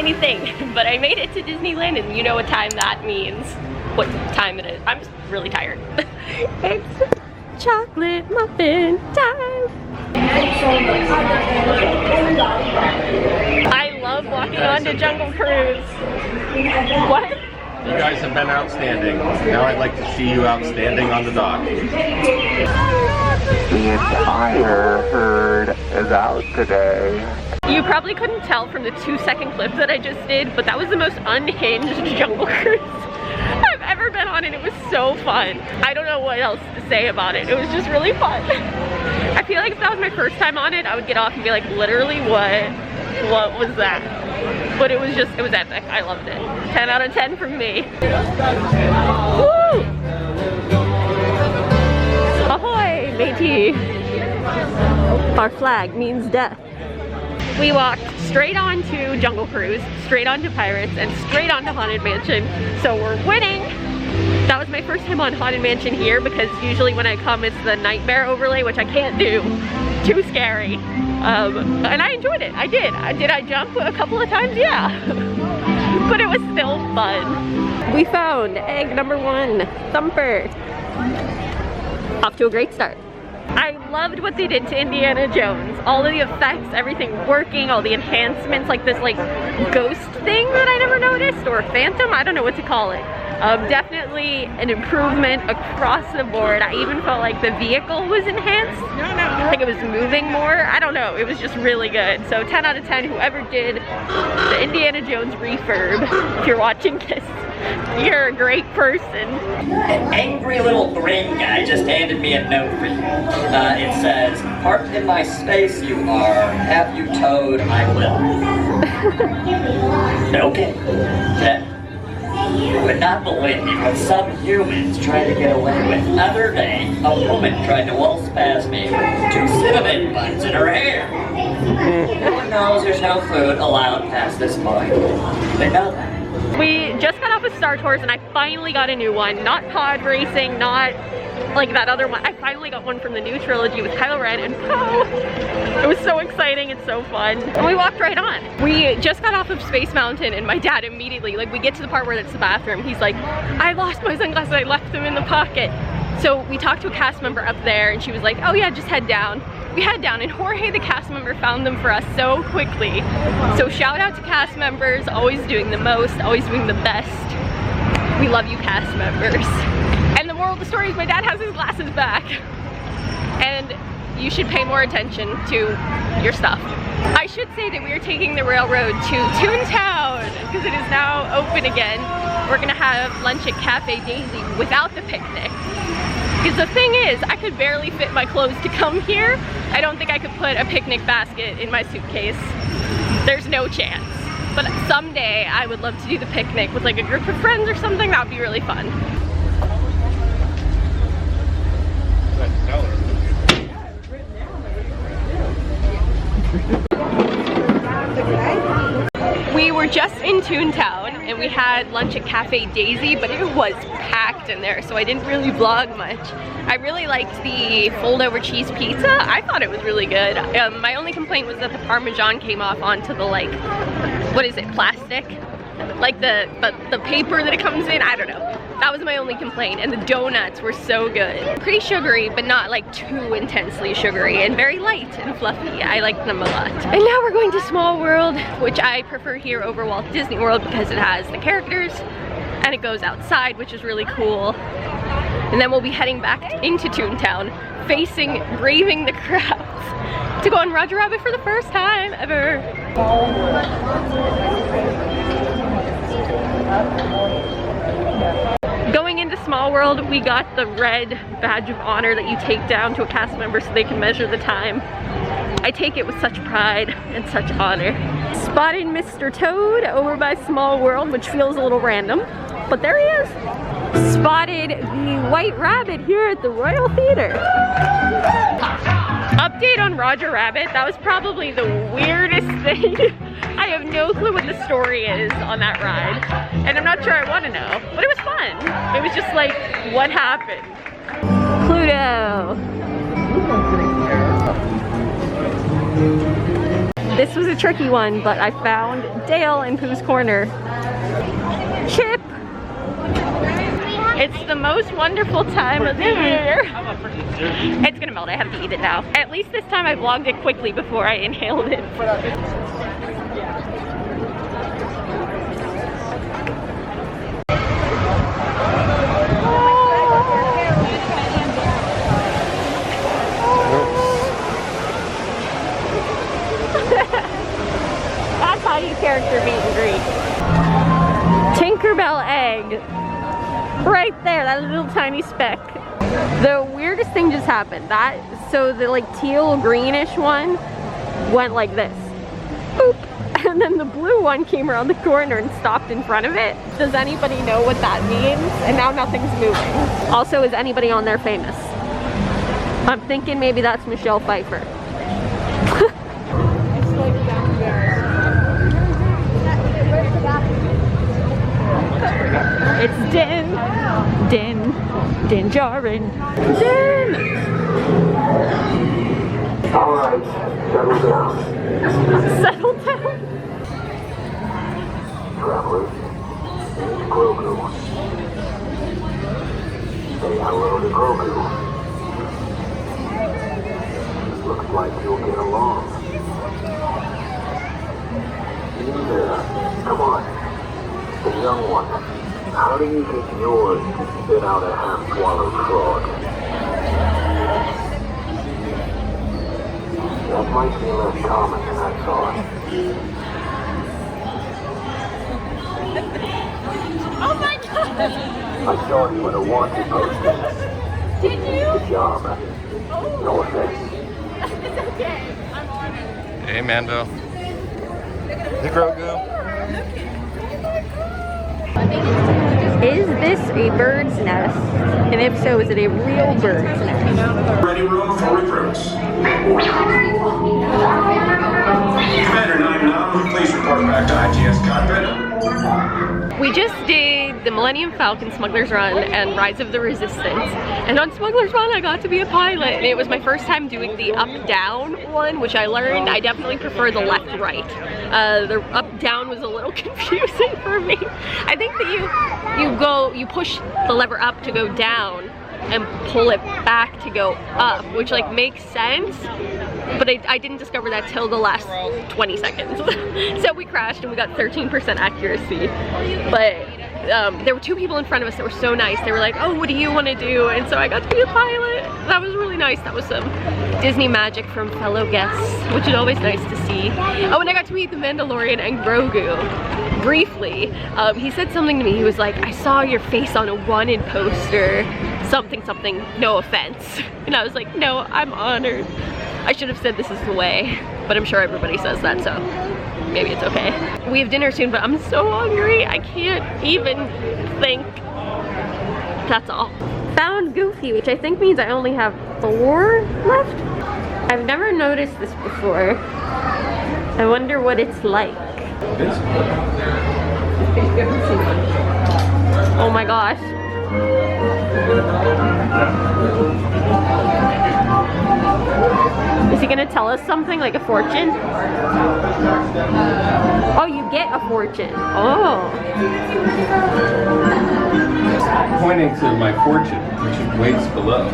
anything, but I made it to Disneyland, and you know what time that means. What time it is. I'm just really tired. It's chocolate muffin time. I love walking onto Jungle Cruise. What? You guys have been outstanding. Now I'd like to see you outstanding on the dock. The entire herd is out today. You probably couldn't tell from the 2-second clip that I just did, but that was the most unhinged Jungle Cruise I've ever been on, and it was so fun. I don't know what else to say about it. It was just really fun. I feel like if that was my first time on it, I would get off and be like, literally, what was that? But it was epic. I loved it. 10 out of 10 from me. Woo! Ahoy, matey! Our flag means death. We walked straight on to Jungle Cruise, straight on to Pirates, and straight on to Haunted Mansion. So we're winning! That was my first time on Haunted Mansion here, because usually when I come it's the nightmare overlay, which I can't do. Too scary. And I enjoyed it. I did. Did I jump a couple of times? Yeah. But it was still fun. We found egg number 1, Thumper. Off to a great start. I loved what they did to Indiana Jones. All of the effects, everything working, all the enhancements, like this ghost thing that I never noticed, or phantom, I don't know what to call it. Definitely an improvement across the board. I even felt like the vehicle was enhanced. Like it was moving more. I don't know, it was just really good. So 10 out of 10, whoever did the Indiana Jones refurb. If you're watching this, you're a great person. An angry little green guy just handed me a note for you. It says, "Parked in my space you are. Have you towed? I will." Okay. You would not believe what some humans try to get away with. The other day, a woman tried to waltz past me with 2 cinnamon buns in her hair. No one knows there's no food allowed past this point. They know that. We just got off of Star Tours, and I finally got a new one. Not pod racing, not like that other one. I finally got one from the new trilogy with Kylo Ren and Poe. It was so exciting and so fun. And we walked right on. We just got off of Space Mountain, and my dad immediately, like we get to the part where it's the bathroom, he's like, I lost my sunglasses, I left them in the pocket. So we talked to a cast member up there, and she was like, oh yeah, just head down. We head down, and Jorge, the cast member, found them for us so quickly. So shout out to cast members, always doing the most, always doing the best. We love you, cast members. And the moral of the story is my dad has his glasses back. And you should pay more attention to your stuff. I should say that we are taking the railroad to Toontown, because it is now open again. We're gonna have lunch at Cafe Daisy without the picnic. Because the thing is, I could barely fit my clothes to come here. I don't think I could put a picnic basket in my suitcase. There's no chance. But someday I would love to do the picnic with like a group of friends or something. That would be really fun. We were just in Toontown and we had lunch at Cafe Daisy, but it was packed in there, so I didn't really vlog much. I really liked the fold-over cheese pizza. I thought it was really good. My only complaint was that the Parmesan came off onto the what is it, plastic? Like the paper that it comes in, I don't know. That was my only complaint, and the donuts were so good. Pretty sugary, but not like too intensely sugary, and very light and fluffy. I liked them a lot. And now we're going to Small World, which I prefer here over Walt Disney World because it has the characters, and it goes outside, which is really cool. And then we'll be heading back into Toontown, braving the crowds, to go on Roger Rabbit for the first time ever. Going into Small World, we got the red badge of honor that you take down to a cast member so they can measure the time. I take it with such pride and such honor. Spotted Mr. Toad over by Small World, which feels a little random, but there he is. Spotted the White Rabbit here at the Royal Theater. Update on Roger Rabbit, that was probably the weirdest thing. I have no clue what the story is on that ride, and I'm not sure I want to know, but it was fun. It was just like, what happened? Pluto. This was a tricky one, but I found Dale in Pooh's Corner. Chip! It's the most wonderful time of the year. It's gonna melt, I have to eat it now. At least this time I vlogged it quickly before I inhaled it. That's how you character meet and greet. Tinkerbell egg. Right there, that little tiny speck. The weirdest thing just happened. So the like teal greenish one went like this. Boop. And then the blue one came around the corner and stopped in front of it. Does anybody know what that means? And now nothing's moving. Also, is anybody on there famous? I'm thinking maybe that's Michelle Pfeiffer. It's Din Djarin. Din! Alright, settle down. Settle down? Travelers, it's Grogu. Say hello to Grogu. Looks like you'll get along. You there, come on. The young one. How do you get yours to spit out a half-swallowed frog? That might be less common than I thought. Oh my god! I saw you at a wanted poster. Did you? Good job. No offense. It's okay. I'm honored. Hey, Mando. Hey, Grogu. Is this a bird's nest? And if so, is it a real bird's nest? Ready room for recruits. Commander 9-9, please report back to IGS cockpit. We just did the Millennium Falcon Smuggler's Run and Rise of the Resistance. And on Smuggler's Run, I got to be a pilot. And it was my first time doing the up-down one, which I learned I definitely prefer the left-right. The up-down was a little confusing for me. I think that you push the lever up to go down and pull it back to go up, which like makes sense, but I didn't discover that till the last 20 seconds. So we crashed and we got 13% accuracy, but there were two people in front of us that were so nice. They were like, oh, what do you want to do? And so I got to be a pilot. That was really nice. That was some Disney magic from fellow guests, which is always nice to see. Oh, and I got to meet the Mandalorian and Grogu briefly. He said something to me. He was like, I saw your face on a wanted poster, something, no offense. And I was like, no, I'm honored. I should have said this is the way, but I'm sure everybody says that, so maybe it's okay. We have dinner soon, but I'm so hungry. I can't even think. That's all. Found Goofy, which I think means I only have 4 left. I've never noticed this before. I wonder what it's like. Oh my gosh. Is he gonna tell us something, like a fortune? Oh, you get a fortune. Oh. Pointing to my fortune, which waits below.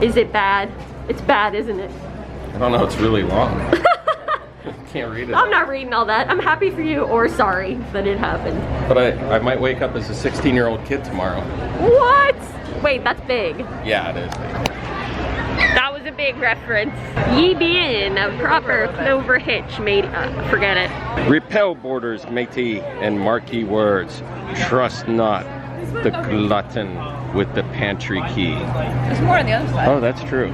Is it bad? It's bad, isn't it? I don't know, it's really long. Can't read it. I'm not reading all that. I'm happy for you, or sorry that it happened. But I might wake up as a 16-year-old kid tomorrow. What? Wait, that's big. Yeah, it is big. That was a big reference. Ye being a proper clover hitch made forget it. Repel borders, matey, and marquee words. Trust not the glutton with the pantry key. There's more on the other side. Oh, that's true.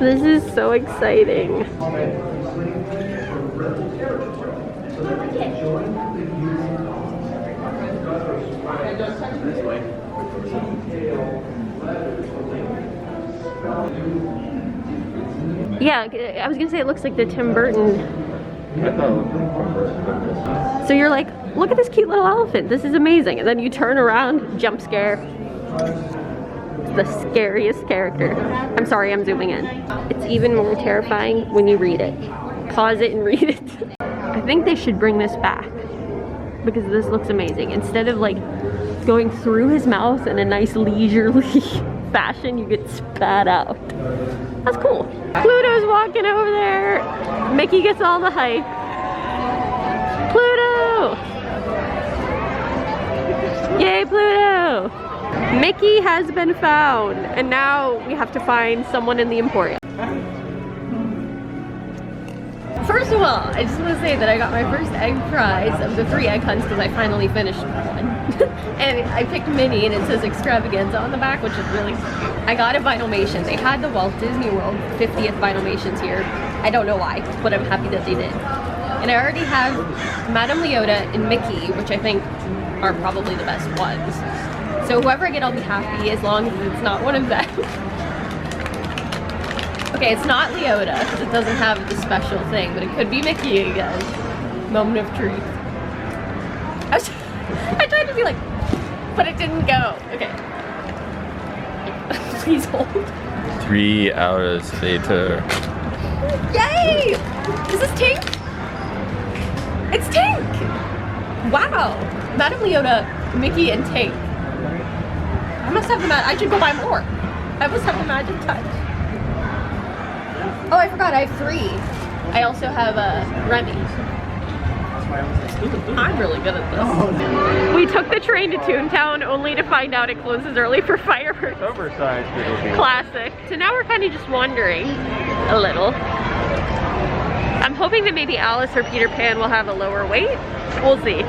This is so exciting. Yeah, I was gonna say it looks like the Tim Burton. So you're like, look at this cute little elephant. This is amazing. And then you turn around, jump scare. the scariest character. I'm sorry, I'm zooming in. It's even more terrifying when you read it. Pause it and read it. I think they should bring this back because this looks amazing. Instead of like going through his mouth in a nice leisurely fashion, you get spat out. That's cool. Pluto's walking over there. Mickey gets all the hype. Pluto! Yay, Pluto! Mickey has been found, and now we have to find someone in the Emporium. First of all, I just want to say that I got my first egg prize of the 3 egg hunts because I finally finished one. And I picked Minnie, and it says Eggstravaganza on the back, which is really cute. I got a Vinylmation. They had the Walt Disney World 50th Vinylmations here. I don't know why, but I'm happy that they did. And I already have Madame Leota and Mickey, which I think are probably the best ones. So whoever I get, I'll be happy as long as it's not one of them. Okay, it's not Leota because it doesn't have the special thing, but it could be Mickey again. Moment of truth. I tried to be like, but it didn't go. Okay. Please hold. 3 hours later. Yay! Is this Tink? It's Tink! Wow! Madame Leota, Mickey, and Tink. I must have the I should go buy more. I must have the magic touch. Oh, I forgot, I have 3. I also have Remy. I'm really good at this. We took the train to Toontown only to find out it closes early for fireworks. Oversized it'll be. Classic. So now we're kind of just wandering a little. I'm hoping that maybe Alice or Peter Pan will have a lower weight. We'll see.